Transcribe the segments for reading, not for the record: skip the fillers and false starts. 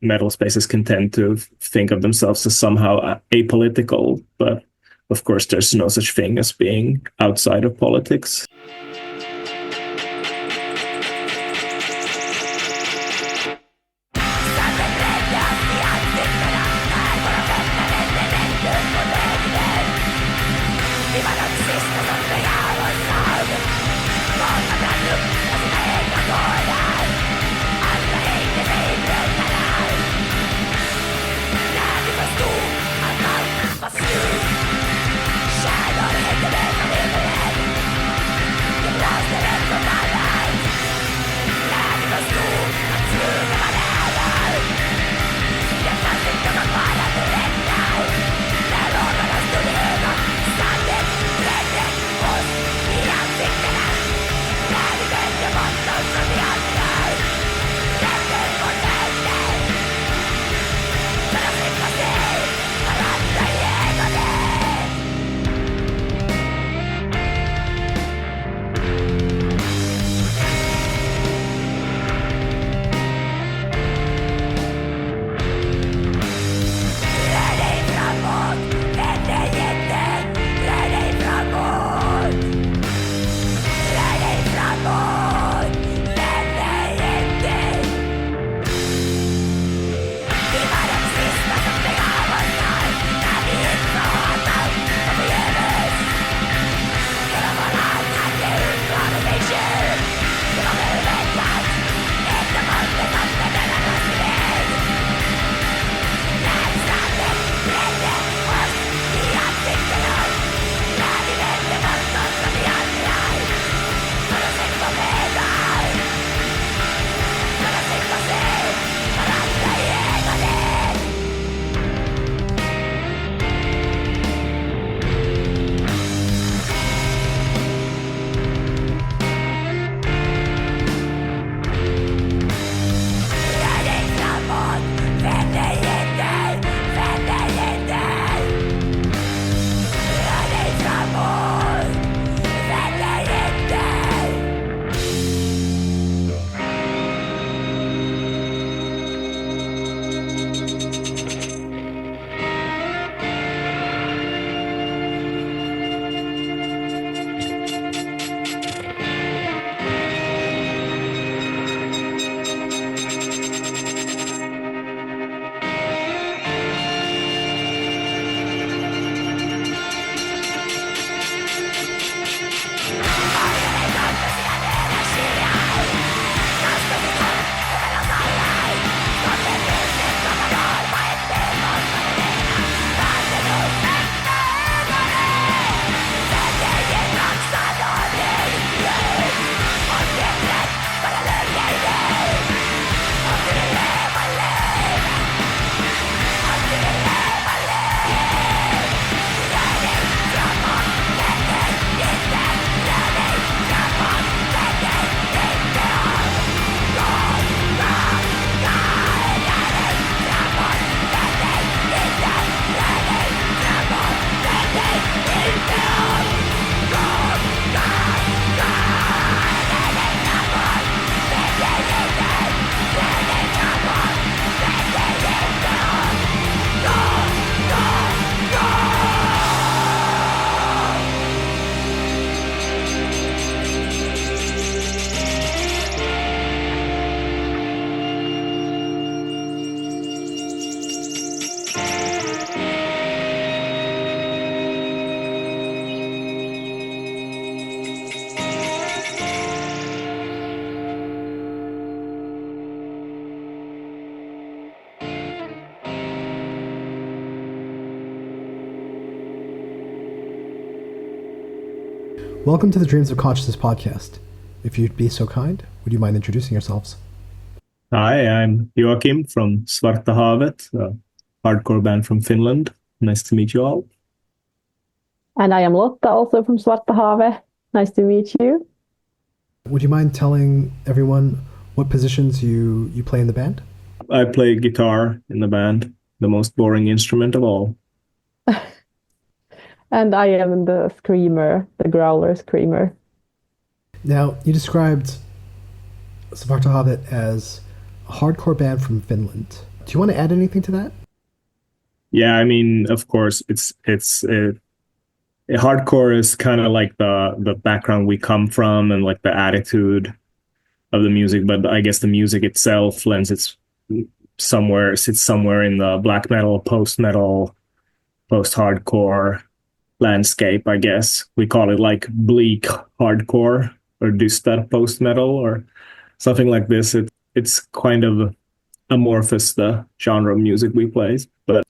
metal spaces can tend to think of themselves as somehow apolitical, but of course there's no such thing as being outside of politics. Welcome to the Dreams of Consciousness podcast. If you'd be so kind, would you mind introducing yourselves? Hi, I'm Joakim from Svarta Havet, a hardcore band from Finland. Nice to meet you all. And I am Lotta, also from Svarta Havet. Nice to meet you. Would you mind telling everyone what positions you play in the band? I play guitar in the band, the most boring instrument of all. And I am the screamer, the growler screamer. Now, you described Svarta Havet as a hardcore band from Finland. Do you want to add anything to that? Yeah, I mean, of course, it's hardcore is kind of like the background we come from and like the attitude of the music, but I guess the music itself lends its sits somewhere in the black metal, post metal, post hardcore landscape. I guess we call it like bleak hardcore or dystad post metal or something like this. It's kind of amorphous, the genre of music we play, but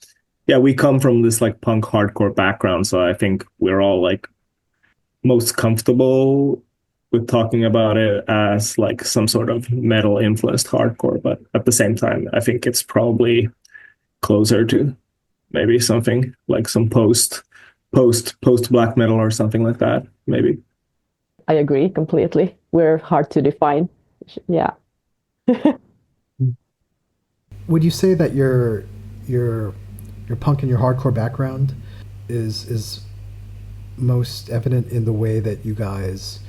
yeah, we come from this like punk hardcore background, so I think we're all like most comfortable with talking about it as like some sort of metal influenced hardcore, but at the same time I think it's probably closer to maybe something like some post black metal or something like that, maybe. I agree completely. We're hard to define. Yeah. Would you say that your punk and your hardcore background is most evident in the way that you guys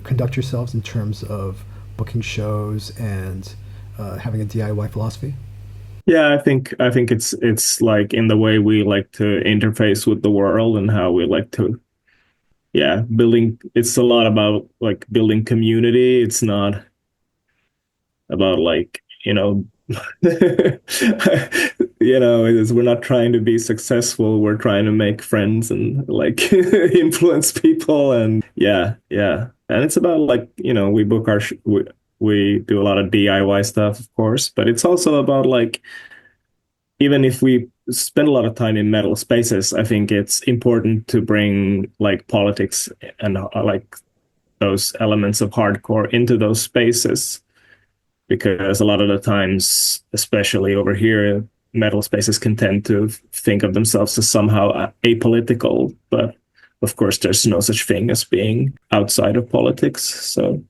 conduct yourselves in terms of booking shows and having a DIY philosophy? Yeah, I think it's like in the way we like to interface with the world and how we like to, yeah, building. It's a lot about like building community. It's not about like, we're not trying to be successful. We're trying to make friends and like influence people. And yeah. And it's about like, we book we do a lot of DIY stuff, of course, but it's also about like, even if we spend a lot of time in metal spaces, I think it's important to bring like politics and like those elements of hardcore into those spaces, because a lot of the times, especially over here, metal spaces can tend to think of themselves as somehow apolitical, but of course there's no such thing as being outside of politics. So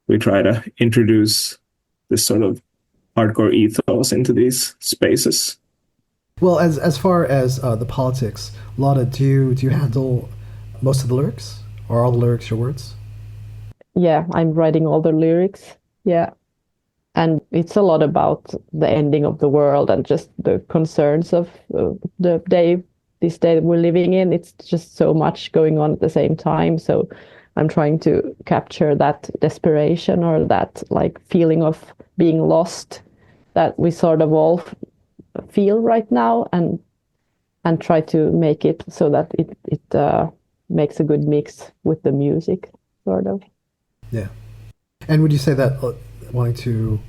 we try to introduce this sort of hardcore ethos into these spaces. Well, as far as the politics, Lotta, do you handle most of the lyrics, or are all the lyrics your words? Yeah, I'm writing all the lyrics. Yeah. And it's a lot about the ending of the world and just the concerns of this day that we're living in. It's just so much going on at the same time. So I'm trying to capture that desperation or that like feeling of being lost that we sort of all feel right now, and try to make it so that it makes a good mix with the music, sort of. Yeah. And would you say that wanting to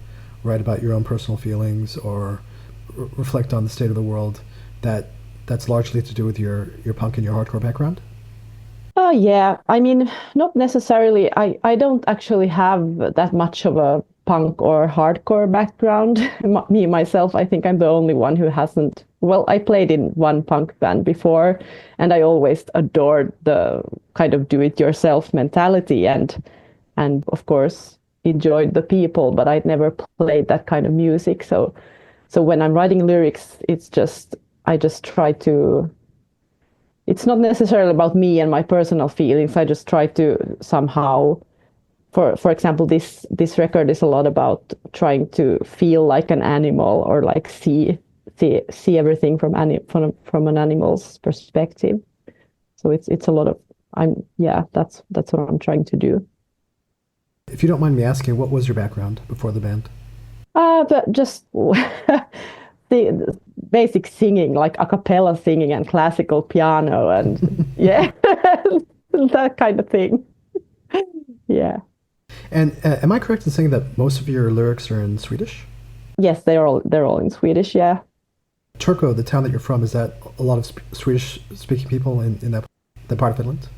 write about your own personal feelings or reflect on the state of the world, that's largely to do with your punk and your hardcore background? Yeah, I mean, not necessarily. I don't actually have that much of a punk or hardcore background. Me, myself, I think I'm the only one who hasn't. Well, I played in one punk band before, and I always adored the kind of do-it-yourself mentality and of course enjoyed the people, but I'd never played that kind of music. So when I'm writing lyrics, I just try to. It's not necessarily about me and my personal feelings. I just try to somehow, for example, this record is a lot about trying to feel like an animal, or like see everything from an animal's perspective. So it's a lot of that's what I'm trying to do. If you don't mind me asking, what was your background before the band? But just the basic singing, like a cappella singing and classical piano and yeah, that kind of thing. Yeah. And am I correct in saying that most of your lyrics are in Swedish? Yes, they're all in Swedish. Yeah. Turku, the town that you're from, is that a lot of Swedish-speaking people in that part of Finland?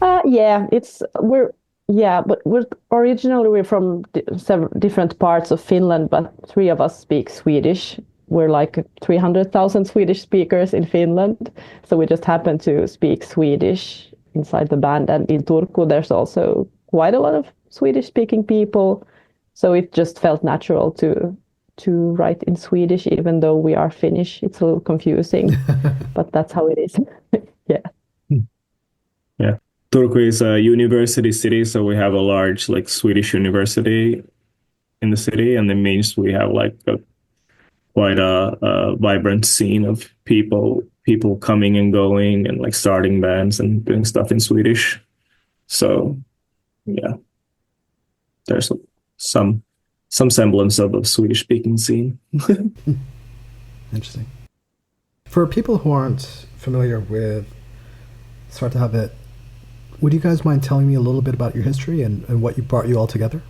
Yeah, but we're originally from several different parts of Finland, but three of us speak Swedish. We're like 300,000 Swedish speakers in Finland, so we just happen to speak Swedish inside the band. And in Turku, there's also quite a lot of Swedish-speaking people, so it just felt natural to write in Swedish, even though we are Finnish. It's a little confusing, but that's how it is. Yeah. Yeah. Turku is a university city, so we have a large like Swedish university in the city, and it means we have like quite a vibrant scene of people coming and going and like starting bands and doing stuff in Swedish. So yeah, there's some semblance of a Swedish speaking scene. Interesting. For people who aren't familiar with Svarta Havet, would you guys mind telling me a little bit about your history and what brought you all together?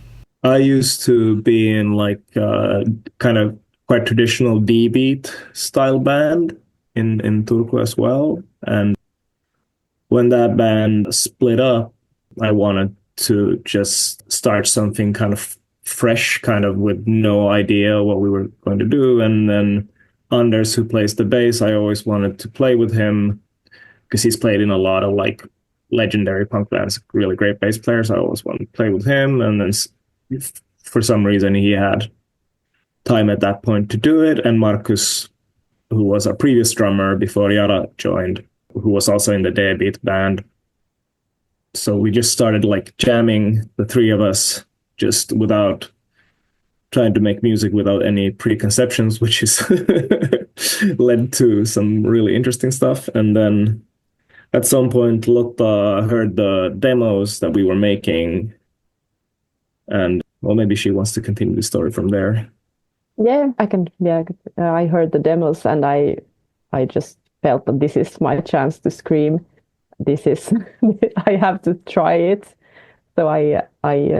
I used to be in like kind of quite traditional D-beat style band in Turku as well. And when that band split up, I wanted to just start something kind of fresh, kind of with no idea what we were going to do. And then Anders, who plays the bass, I always wanted to play with him because he's played in a lot of like legendary punk bands, really great bass players. I always wanted to play with him. And then for some reason he had time at that point to do it. And Marcus, who was our previous drummer before Yara joined, who was also in the Deadbeat band. So we just started like jamming, the three of us, just without trying to make music without any preconceptions, which is led to some really interesting stuff. And then at some point, Lotta heard the demos that we were making. And well, maybe she wants to continue the story from there. Yeah, I can. Yeah, I heard the demos and I just felt that this is my chance to scream. This is, I have to try it. So I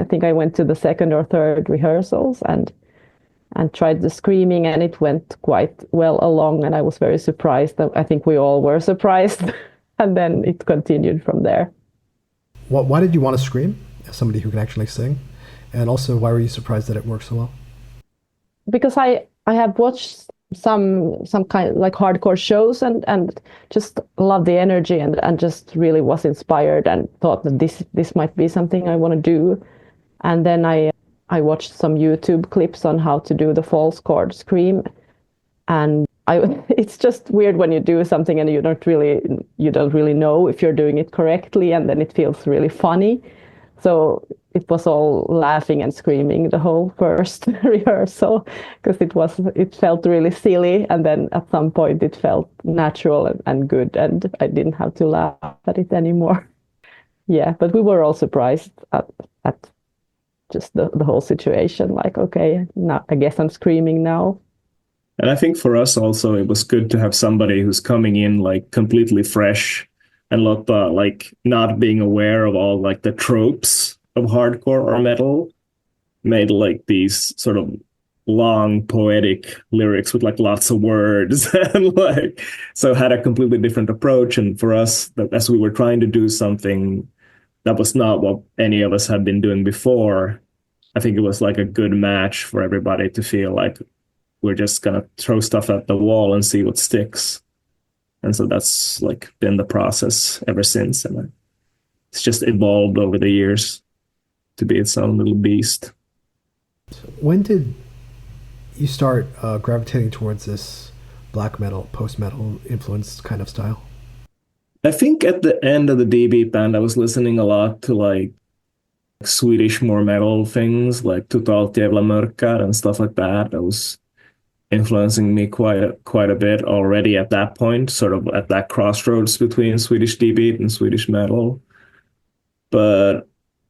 think I went to the second or third rehearsals and tried the screaming, and it went quite well along, and I was very surprised. I think we all were surprised, and then it continued from there. Why did you want to scream as somebody who can actually sing? And also, why were you surprised that it worked so well? Because I have watched some kind of like hardcore shows and just loved the energy and just really was inspired and thought that this might be something I want to do. And then I watched some YouTube clips on how to do the false chord scream, and it's just weird when you do something and you don't really know if you're doing it correctly, and then it feels really funny. So it was all laughing and screaming the whole first rehearsal because it felt really silly, and then at some point it felt natural and good, and I didn't have to laugh at it anymore. Yeah, but we were all surprised at just the whole situation. Like, okay, now I guess I'm screaming now. And I think for us also, it was good to have somebody who's coming in like completely fresh and Lotta like not being aware of all like the tropes of hardcore or metal, made like these sort of long poetic lyrics with like lots of words and like so had a completely different approach. And for us, that as we were trying to do something that was not what any of us had been doing before, I think it was like a good match for everybody to feel like we're just gonna throw stuff at the wall and see what sticks. And so that's like been the process ever since, and it's just evolved over the years to be its own little beast. When did you start gravitating towards this black metal, post-metal influenced kind of style? I think at the end of the D-beat band, I was listening a lot to like Swedish more metal things like Totalt Jävla Mörkar and stuff like that. That was influencing me quite a bit already at that point, sort of at that crossroads between Swedish D-beat and Swedish metal. But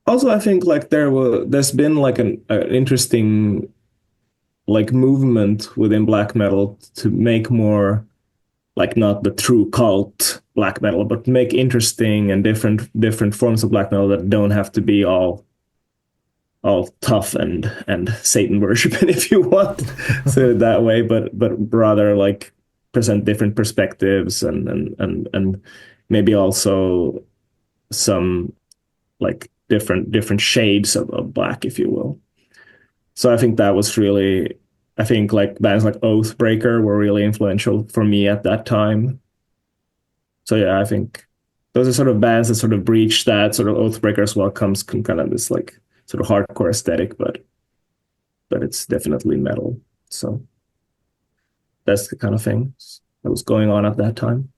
also, I think like there's been like an interesting like movement within black metal to make more like not the true cult black metal, but make interesting and different forms of black metal that don't have to be all tough and Satan worshiping, if you want to say it that way, but rather like present different perspectives and maybe also some like different shades of black, if you will. So I think that was really, I think like bands like Oathbreaker were really influential for me at that time. So yeah, I think those are sort of bands that sort of breach that sort of Oathbreaker as well comes kind of this like sort of hardcore aesthetic, but it's definitely metal. So that's the kind of thing that was going on at that time.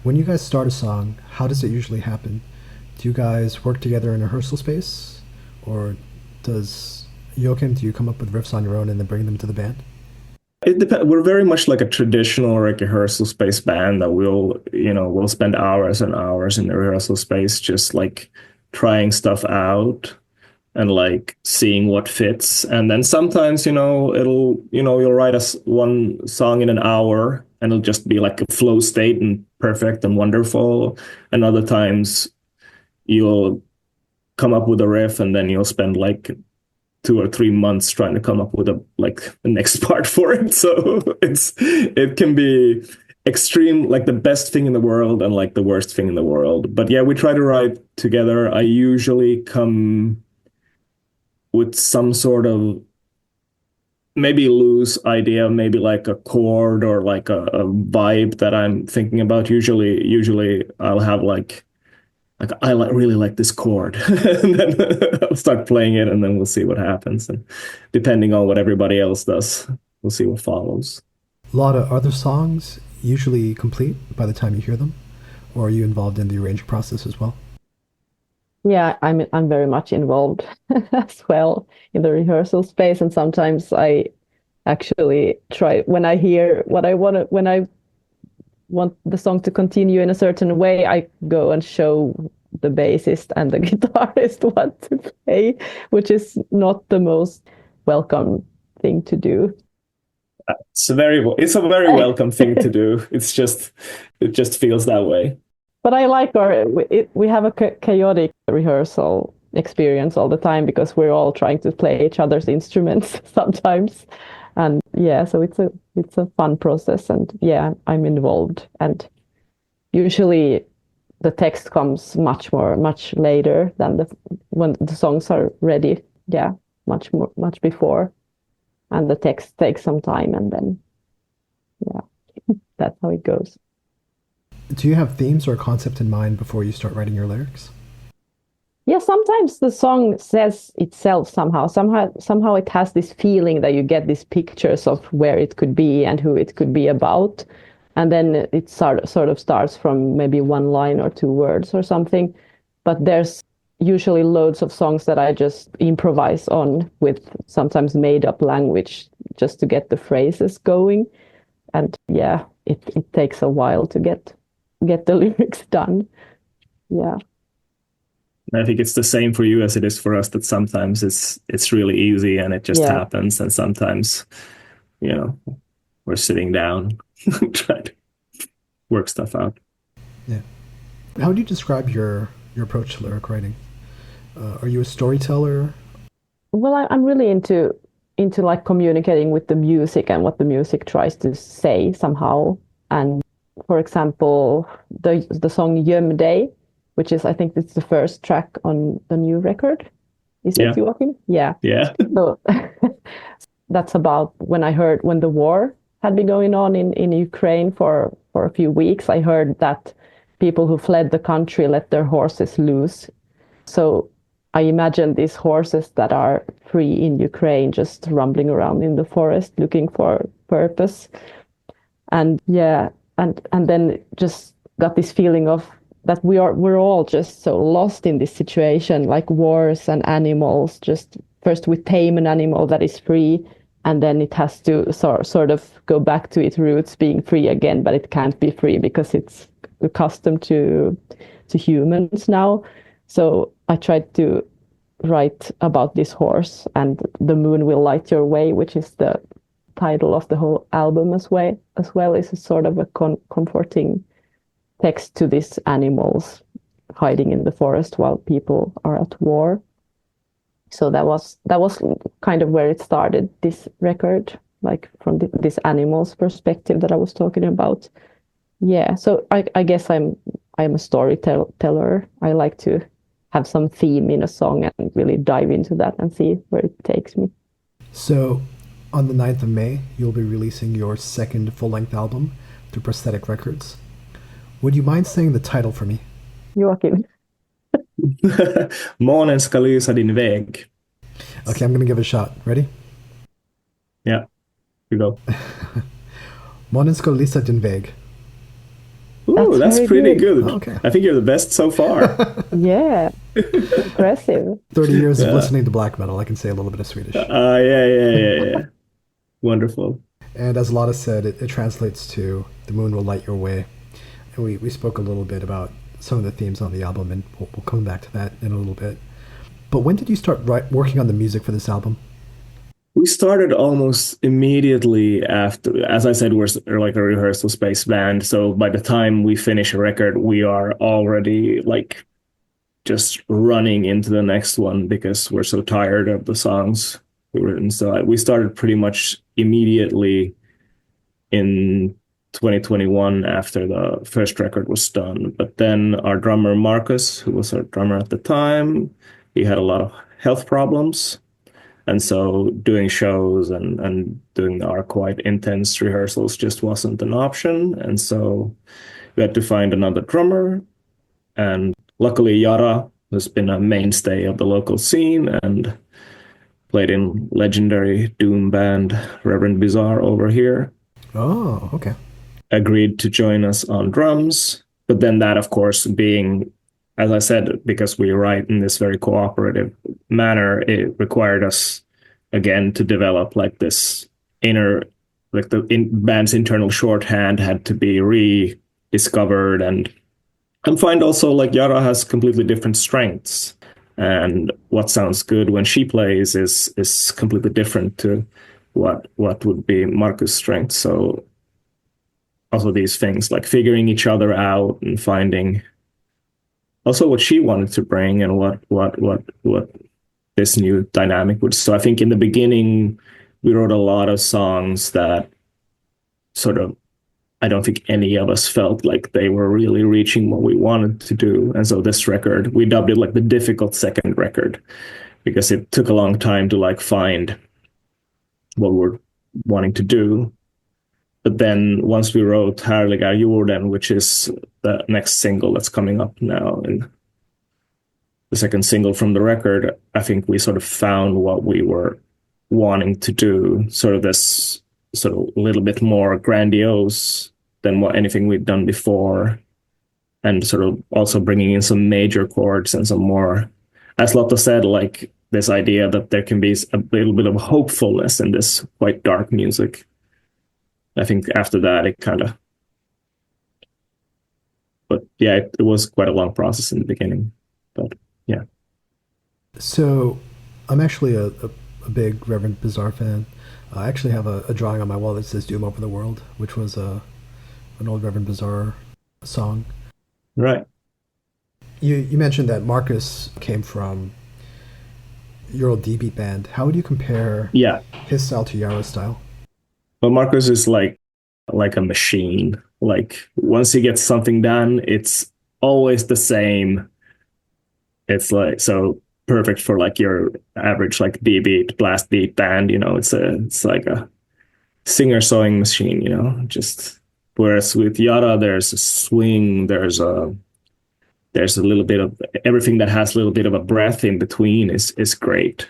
When you guys start a song, how does it usually happen? Do you guys work together in a rehearsal space? Or does Joakim, do you come up with riffs on your own and then bring them to the band? It depends. We're very much like a traditional like rehearsal space band that we'll spend hours and hours in the rehearsal space just like trying stuff out and like seeing what fits. And then sometimes, you'll write us one song in an hour and it'll just be like a flow state and perfect and wonderful. And other times you'll come up with a riff and then you'll spend like 2 or 3 months trying to come up with the next part for it. So it can be extreme, like the best thing in the world and like the worst thing in the world. But yeah, we try to write together. I usually come with some sort of maybe loose idea, maybe like a chord or like a vibe that I'm thinking about. Usually I'll have like really like this chord, and then I'll start playing it, and then we'll see what happens. And depending on what everybody else does, we'll see what follows. Lotta, are the songs usually complete by the time you hear them, or are you involved in the arranging process as well? Yeah, I'm very much involved as well in the rehearsal space, and sometimes I actually try when I hear what I when I want the song to continue in a certain way, I go and show the bassist and the guitarist what to play, which is not the most welcome thing to do. It's a very welcome thing to do. It just feels that way. But I like we have a chaotic rehearsal experience all the time because we're all trying to play each other's instruments sometimes. And yeah, so it's a fun process, and yeah, I'm involved. And usually the text comes much later than when the songs are ready. Yeah, much before, and the text takes some time, and then yeah, that's how it goes. Do you have themes or a concept in mind before you start writing your lyrics? Yeah, sometimes the song says itself somehow. Somehow it has this feeling that you get these pictures of where it could be and who it could be about. And then it sort of starts from maybe one line or two words or something. But there's usually loads of songs that I just improvise on with sometimes made up language just to get the phrases going. And yeah, it takes a while to get the lyrics done. Yeah. I think it's the same for you as it is for us, that sometimes it's really easy and it just happens. And sometimes, we're sitting down trying to work stuff out. Yeah. How would you describe your approach to lyric writing? Are you a storyteller? Well, I'm really into like communicating with the music and what the music tries to say somehow. And for example, the song Day, which is, I think it's the first track on the new record. Is it Joakim? Yeah. Yeah. So that's about when the war had been going on in Ukraine for a few weeks. I heard that people who fled the country let their horses loose. So I imagine these horses that are free in Ukraine just rumbling around in the forest looking for purpose. And yeah, and then just got this feeling of that we're all just so lost in this situation, like wars and animals. Just first we tame an animal that is free, and then it has to sort of go back to its roots, being free again, but it can't be free because it's accustomed to humans now. So I tried to write about this horse, and The Moon Will Light Your Way, which is the title of the whole album as well, is a sort of a comforting text to these animals hiding in the forest while people are at war. So that was kind of where it started, this record, like from this animal's perspective that I was talking about. Yeah, so I guess I'm a storyteller. I like to have some theme in a song and really dive into that and see where it takes me. So on the 9th of May, you'll be releasing your second full-length album through Prosthetic Records. Would you mind saying the title for me? Joakim. Månen ska lysa din väg. Okay, I'm going to give it a shot. Ready? Yeah, you go. Månen ska lysa din väg. Ooh, That's that's very pretty good. good. Okay. I think you're the best so far. Yeah, impressive. 30 years of Yeah. listening to black metal, I can say a little bit of Swedish. Yeah. Wonderful. And as Lotta said, it translates to "The Moon Will Light Your Way." And we spoke a little bit about some of the themes on the album, and we'll come back to that in a little bit. But when did you start working on the music for this album? We started almost immediately after. As I said, we're like a rehearsal space band. So by the time we finish a record, we are already like just running into the next one because we're so tired of the songs we written. So we started pretty much immediately in 2021 after the first record was done. But then our drummer Marcus, who was our drummer at the time, he had a lot of health problems. And so doing shows and doing our quite intense rehearsals just wasn't an option. And so we had to find another drummer. And luckily, Yara has been a mainstay of the local scene and played in legendary doom band Reverend Bizarre over here. Oh, okay. Agreed to join us on drums. But then that, of course, being, as I said, because we write in this very cooperative manner, it required us again to develop like this inner, like the band's internal shorthand had to be rediscovered and find also like Yara has completely different strengths, and what sounds good when she plays is completely different to what would be Marcus' strengths. So also these things like figuring each other out and finding also what she wanted to bring and what this new dynamic would. So I think in the beginning we wrote a lot of songs that sort of I don't think any of us felt like they were really reaching what we wanted to do. And so this record, we dubbed it like the difficult second record because it took a long time to like find what we're wanting to do. But then once we wrote Härlig Är Jorden, which is the next single that's coming up now and the second single from the record, I think we sort of found what we were wanting to do, sort of this sort of a little bit more grandiose than what anything we'd done before, and sort of also bringing in some major chords and some more, as Lotta said, like this idea that there can be a little bit of hopefulness in this quite dark music. I think after that it kind of, but yeah, it was quite a long process in the beginning, but yeah. So I'm actually a big Reverend Bizarre fan. I actually have a drawing on my wall that says "Doom Over the World," which was an old Reverend Bizarre song. Right. You mentioned that Marcus came from your old D-beat band. How would you compare his style to Yara's style? Well, Marcus is like a machine. Like once he gets something done, it's always the same. It's like so perfect for like your average like D-beat blast beat band. You know, it's like a singer sewing machine. You know, just whereas with Yara, there's a swing, there's a little bit of everything that has a little bit of a breath in between is great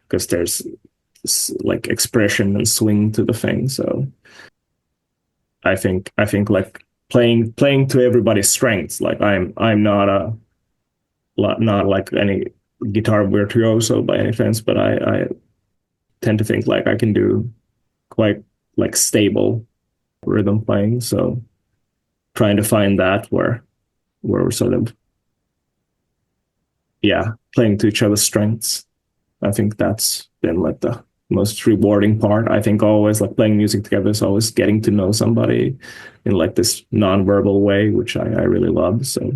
because there's like expression and swing to the thing. So I think like playing to everybody's strengths. Like I'm not like any guitar virtuoso by any sense, but I tend to think like I can do quite like stable rhythm playing. So trying to find that where we're sort of playing to each other's strengths. I think that's been like the most rewarding part. I think always like playing music together is always getting to know somebody in like this non-verbal way, which I really love. So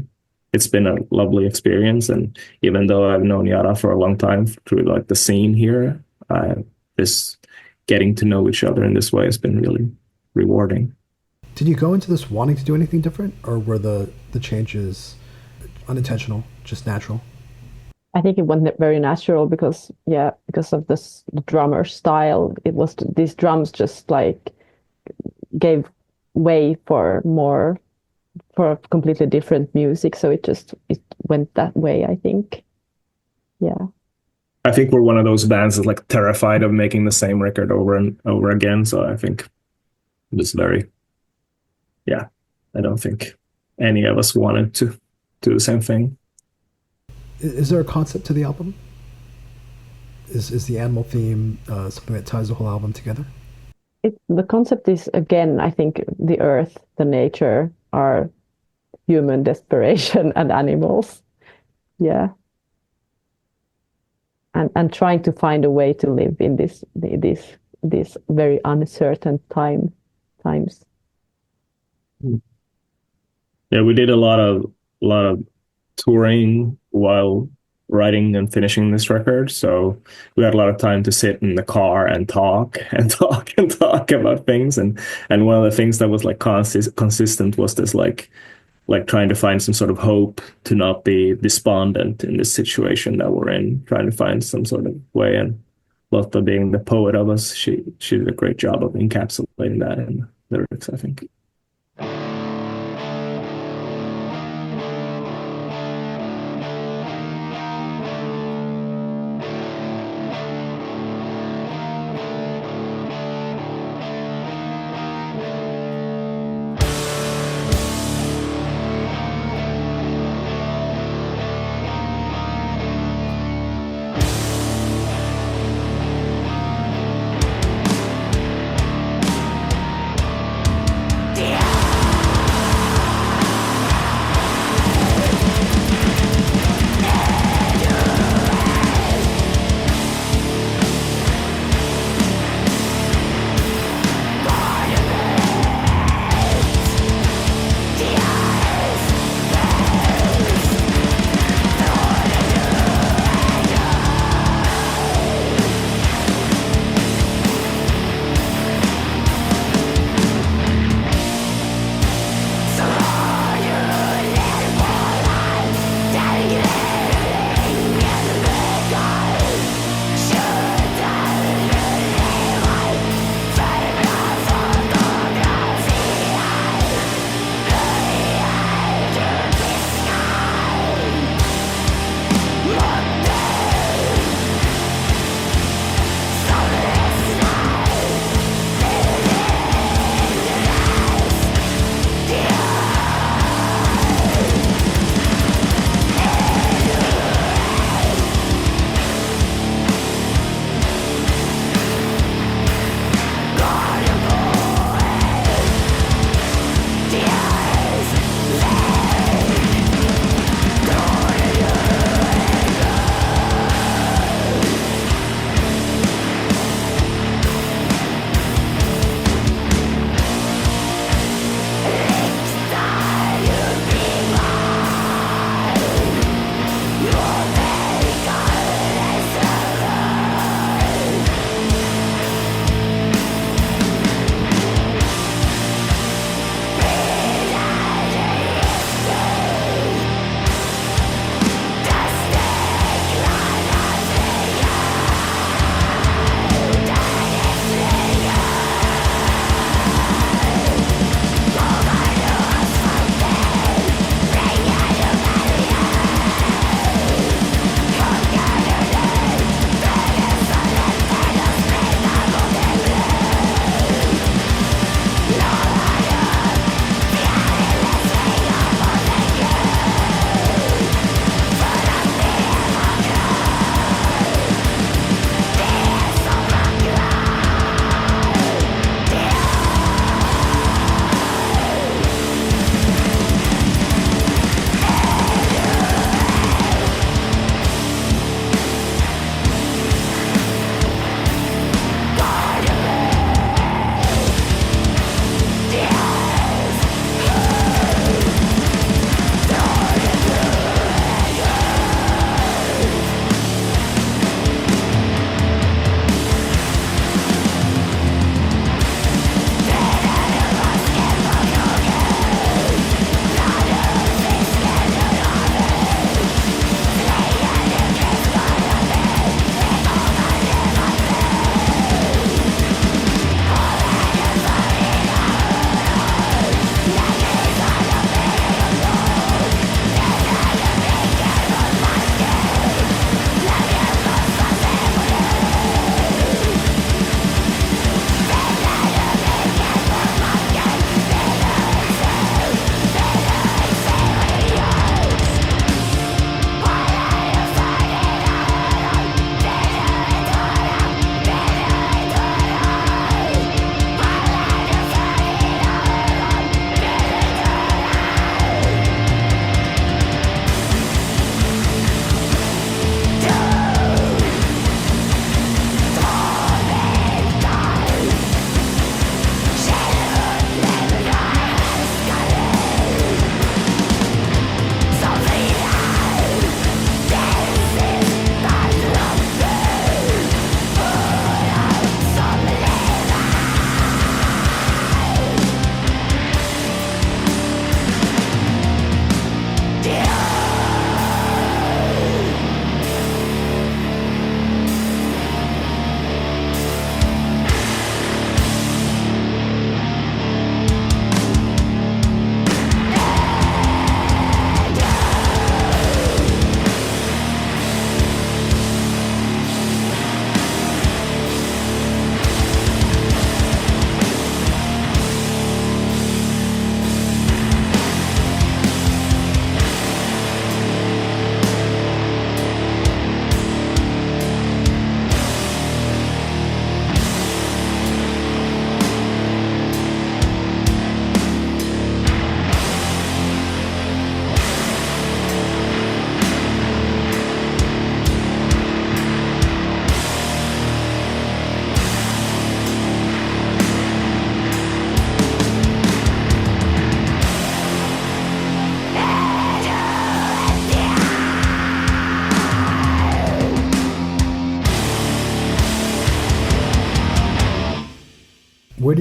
it's been a lovely experience. And even though I've known Yara for a long time through like the scene here, this getting to know each other in this way has been really rewarding. Did you go into this wanting to do anything different, or were the changes unintentional, just natural? I think it went very natural because of this the drummer style. It was these drums just like gave way for completely different music. So it went that way, I think. Yeah. I think we're one of those bands that's like terrified of making the same record over and over again. So I think it was very, I don't think any of us wanted to do the same thing. Is there a concept to the album? Is the animal theme something that ties the whole album together? The concept is, again, I think the earth, the nature, are human desperation and animals. Yeah. And trying to find a way to live in this very uncertain times. Yeah, we did a lot of touring while writing and finishing this record, so we had a lot of time to sit in the car and talk and talk and talk about things. And one of the things that was like consistent was this like trying to find some sort of hope, to not be despondent in this situation that we're in, trying to find some sort of way. And Lotta, being the poet of us, she did a great job of encapsulating that in the lyrics, I think.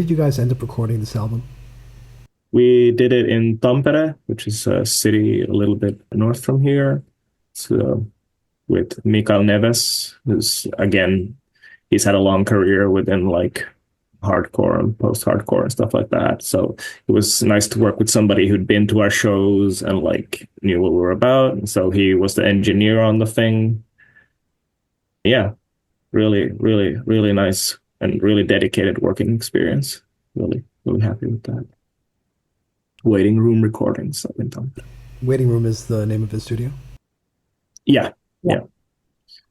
did you guys end up recording this album? We did it in Tampere, which is a city a little bit north from here. So with Mikael Neves, who's again, he's had a long career within like hardcore and post-hardcore and stuff like that. So it was nice to work with somebody who'd been to our shows and like knew what we were about. And so he was the engineer on the thing. Yeah, really, really, really nice and really dedicated working experience. Really, really happy with that. Waiting Room Recordings up in Tampere. Waiting Room is the name of his studio? Yeah, yeah.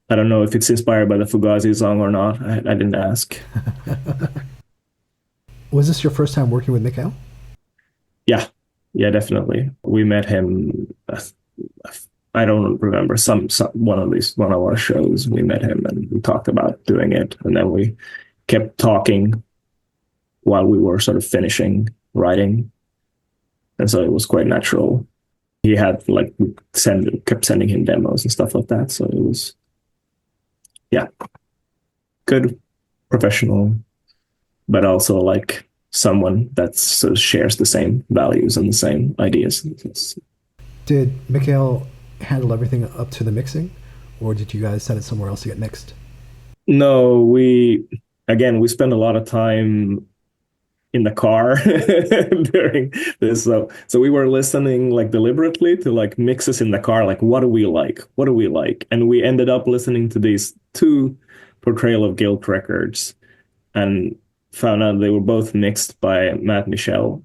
I don't know if it's inspired by the Fugazi song or not. I didn't ask. Was this your first time working with Mikael? Yeah, definitely. We met him. I don't remember one of our shows. We met him and we talked about doing it, and then we kept talking while we were sort of finishing writing, and so it was quite natural. He had like kept sending him demos and stuff like that, so it was good, professional, but also like someone that sort of shares the same values and the same ideas. Did Mikael handle everything up to the mixing, or did you guys send it somewhere else to get mixed? No, we spent a lot of time in the car during this. So we were listening like deliberately to like mixes in the car, like what do we like? What do we like? And we ended up listening to these two Portrayal of Guilt records and found out they were both mixed by Matthew Michel.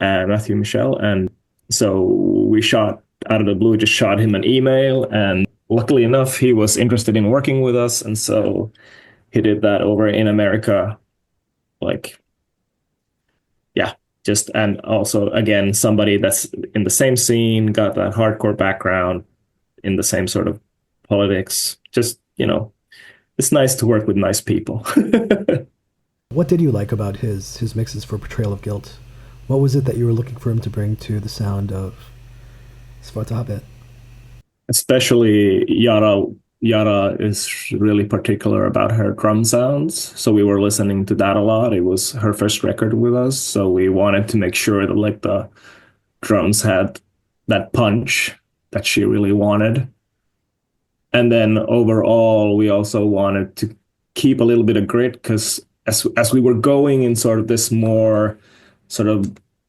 And so we shot out of the blue, just shot him an email, and luckily enough, he was interested in working with us. And so he did that over in America. Like, yeah, and also again, somebody that's in the same scene, got that hardcore background in the same sort of politics. Just, it's nice to work with nice people. What did you like about his mixes for Portrayal of Guilt? What was it that you were looking for him to bring to the sound of Svarta Havet? Especially Yara is really particular about her drum sounds. So we were listening to that a lot. It was her first record with us. So we wanted to make sure that like the drums had that punch that she really wanted. And then overall, we also wanted to keep a little bit of grit because as we were going in sort of this more sort of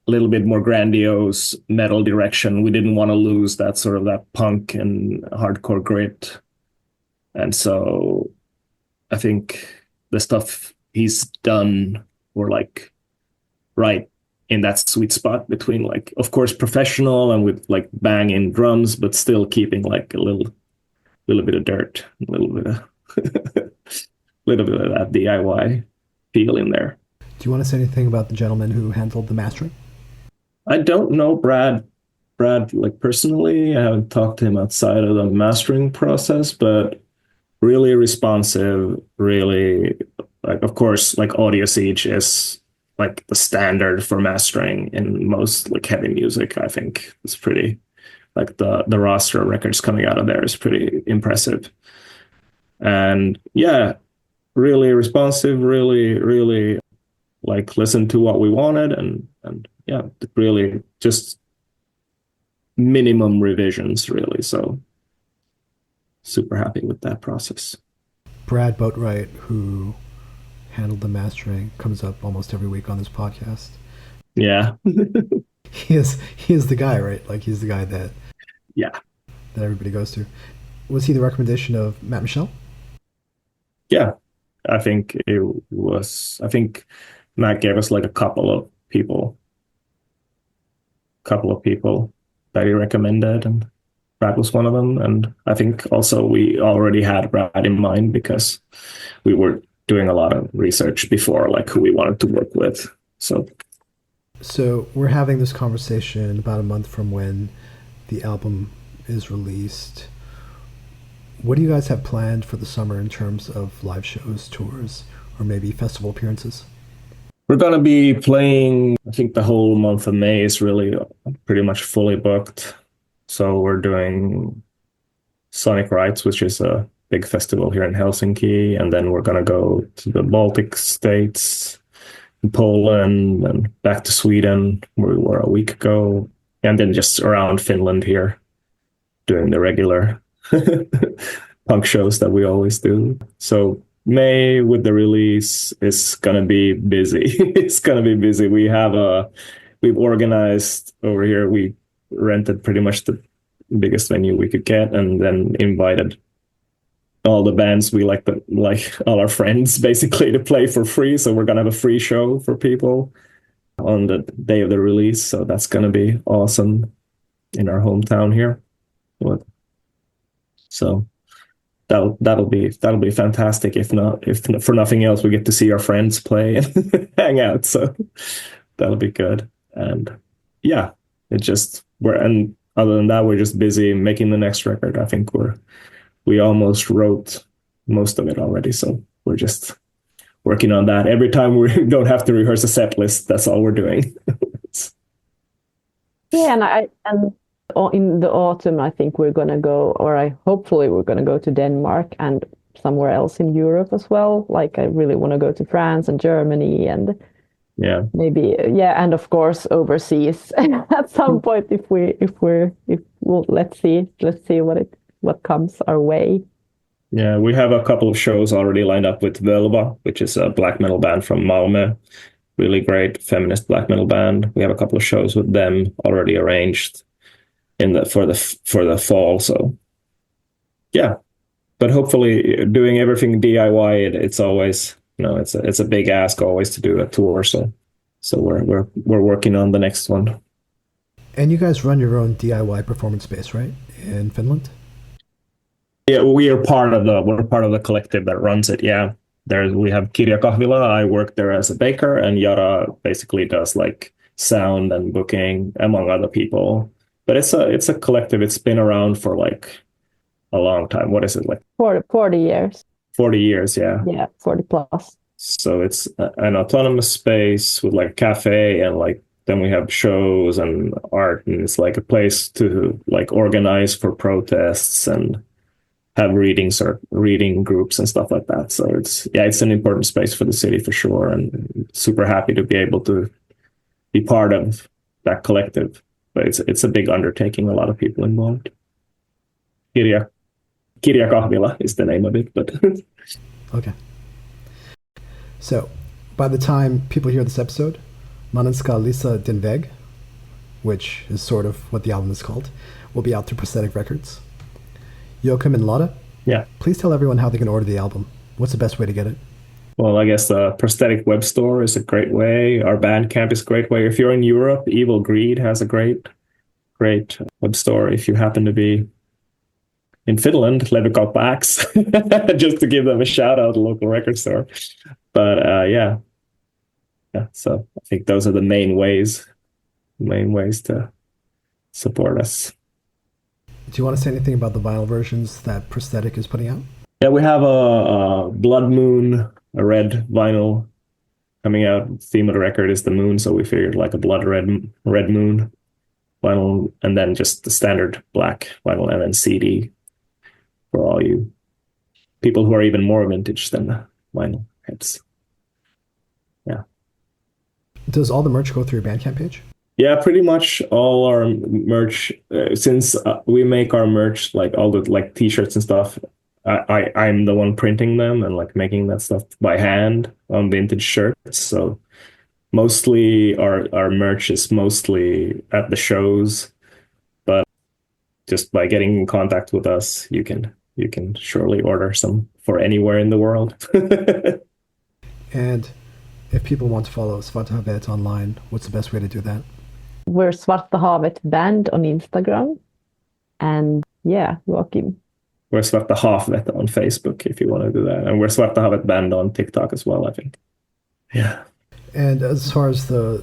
a little bit more grandiose metal direction, we didn't want to lose that sort of that punk and hardcore grit. And so I think the stuff he's done were like right in that sweet spot between like, of course, professional and with like banging drums, but still keeping like a little bit of dirt, a little bit of that DIY feel in there. Do you want to say anything about the gentleman who handled the mastering? I don't know Brad like personally. I haven't talked to him outside of the mastering process, but really responsive, really like, of course, like Audio Siege is like the standard for mastering in most like heavy music. I think it's pretty like the roster of records coming out of there is pretty impressive. And yeah, really responsive, really like listened to what we wanted and yeah, really just minimum revisions really. So super happy with that process. Brad Boatwright, who handled the mastering, comes up almost every week on this podcast. Yeah. He is the guy, right? Like he's the guy that everybody goes to. Was he the recommendation of Matt Michel? Yeah, I think it was. I think Matt gave us like a couple of people that he recommended, and Brad was one of them. And I think also we already had Brad in mind because we were doing a lot of research before, like who we wanted to work with. So we're having this conversation about a month from when the album is released. What do you guys have planned for the summer in terms of live shows, tours, or maybe festival appearances? We're going to be playing, I think the whole month of May is really pretty much fully booked. So we're doing Sonic Rights, which is a big festival here in Helsinki. And then we're going to go to the Baltic states Poland and back to Sweden, where we were a week ago, and then just around Finland here, doing the regular punk shows that we always do. So May with the release is gonna be busy. It's gonna be busy. We've organized over here. We rented pretty much the biggest venue we could get, and then invited all the bands we like all our friends basically to play for free. So we're gonna have a free show for people on the day of the release. So that's gonna be awesome in our hometown here. So that'll be fantastic. If for nothing else, we get to see our friends play and hang out. So that'll be good. And yeah, and other than that, we're just busy making the next record. I think we almost wrote most of it already. So we're just working on that. Every time we don't have to rehearse a set list, that's all we're doing. Yeah, and in the autumn, I think we're going to go, hopefully we're going to go to Denmark and somewhere else in Europe as well. Like I really want to go to France and Germany and maybe, and of course overseas at some point let's see what comes our way. Yeah, we have a couple of shows already lined up with Völva, which is a black metal band from Malmö. Really great feminist black metal band. We have a couple of shows with them already arranged for the fall. So yeah, but hopefully doing everything DIY, it's always, it's a big ask always to do a tour. So we're working on the next one. And you guys run your own DIY performance space, right, in Finland? Yeah, we're part of the collective that runs it. Yeah, we have Kirja Kahvila. I work there as a baker, and Yara basically does like sound and booking, among other people. But it's a collective. It's been around for like a long time. What is it, like 40 years? 40 years, yeah. Yeah, 40 plus. So it's an autonomous space with like a cafe, and like then we have shows and art, and it's like a place to like organize for protests and have readings or reading groups and stuff like that. So it's an important space for the city for sure, and super happy to be able to be part of that collective. But it's a big undertaking, a lot of people involved. Kirja Kahvila is the name of it, but okay. So by the time people hear this episode, Mannen ska Lysa din väg, which is sort of what the album is called, will be out through Prosthetic Records. Joakim and Lotta, please tell everyone how they can order the album. What's the best way to get it? Well, I guess the Prosthetic web store is a great way. Our Bandcamp is a great way. If you're in Europe, Evil Greed has a great web store. If you happen to be in Finland, Levykauppa-X, just to give them a shout out, the local record store. But yeah. So I think those are the main ways to support us. Do you want to say anything about the vinyl versions that Prosthetic is putting out? Yeah, we have a Blood Moon, a red vinyl coming out. The theme of the record is the moon, so we figured like a blood red moon vinyl, and then just the standard black vinyl, and then CD for all you people who are even more vintage than the vinyl heads. Yeah. Does all the merch go through your Bandcamp page? Yeah, pretty much all our merch, since we make our merch, like all the like t-shirts and stuff, I'm the one printing them and like making that stuff by hand on vintage shirts. So mostly our merch is mostly at the shows, but just by getting in contact with us, you can surely order some for anywhere in the world. And if people want to follow Svarta Havet online, what's the best way to do that? We're Svarta Havet Band on Instagram. And yeah, Joakim. We're Svarta Havet on Facebook if you want to do that. And we're Svarta Havet Band on TikTok as well, I think. Yeah. And as far as the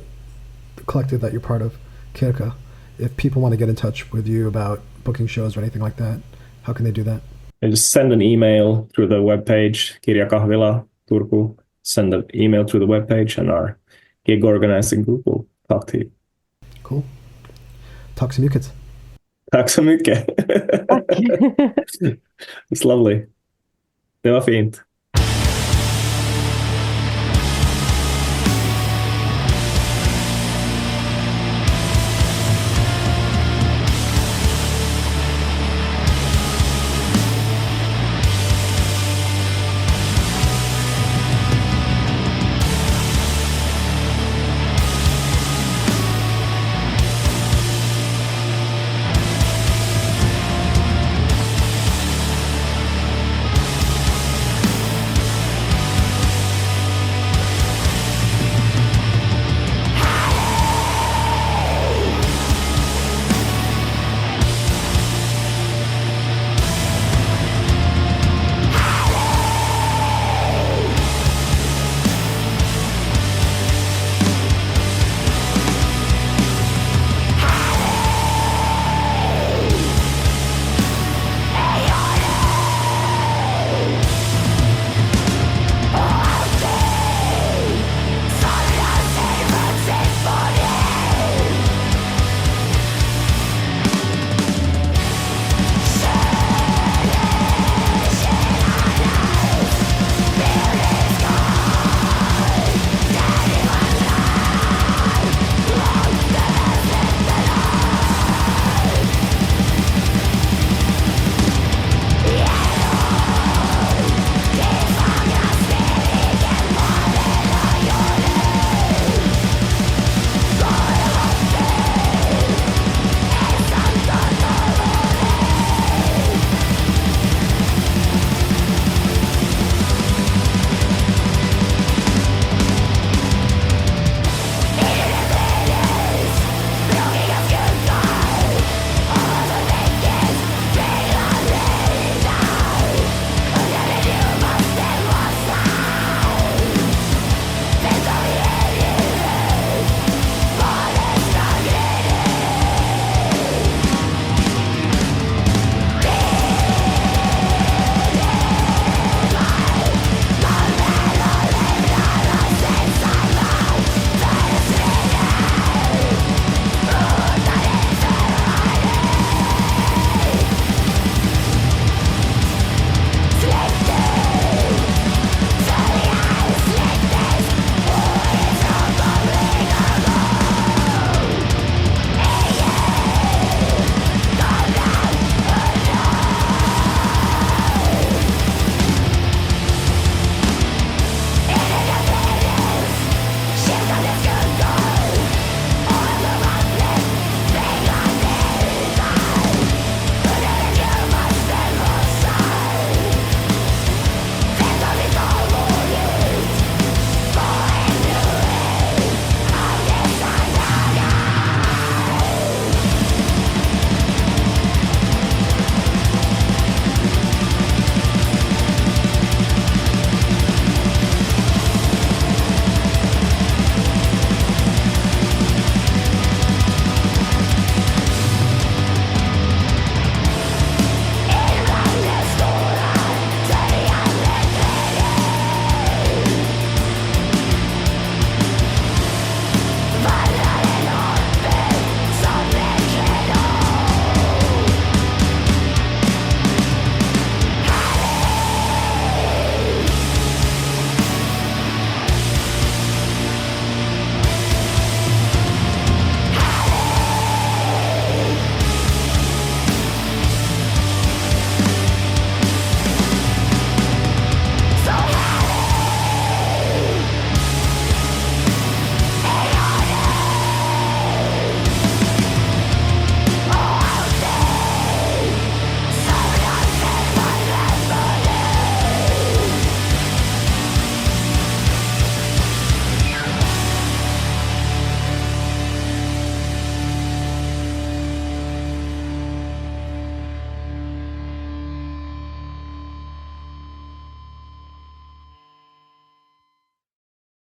collective that you're part of, Kirka, if people want to get in touch with you about booking shows or anything like that, how can they do that? And just send an email through the webpage, Kirja Kahvila, Turku. Send an email through the webpage, and our gig organizing group will talk to you. Cool. Tack så mycket. Tack så mycket. It's lovely. Det var fint.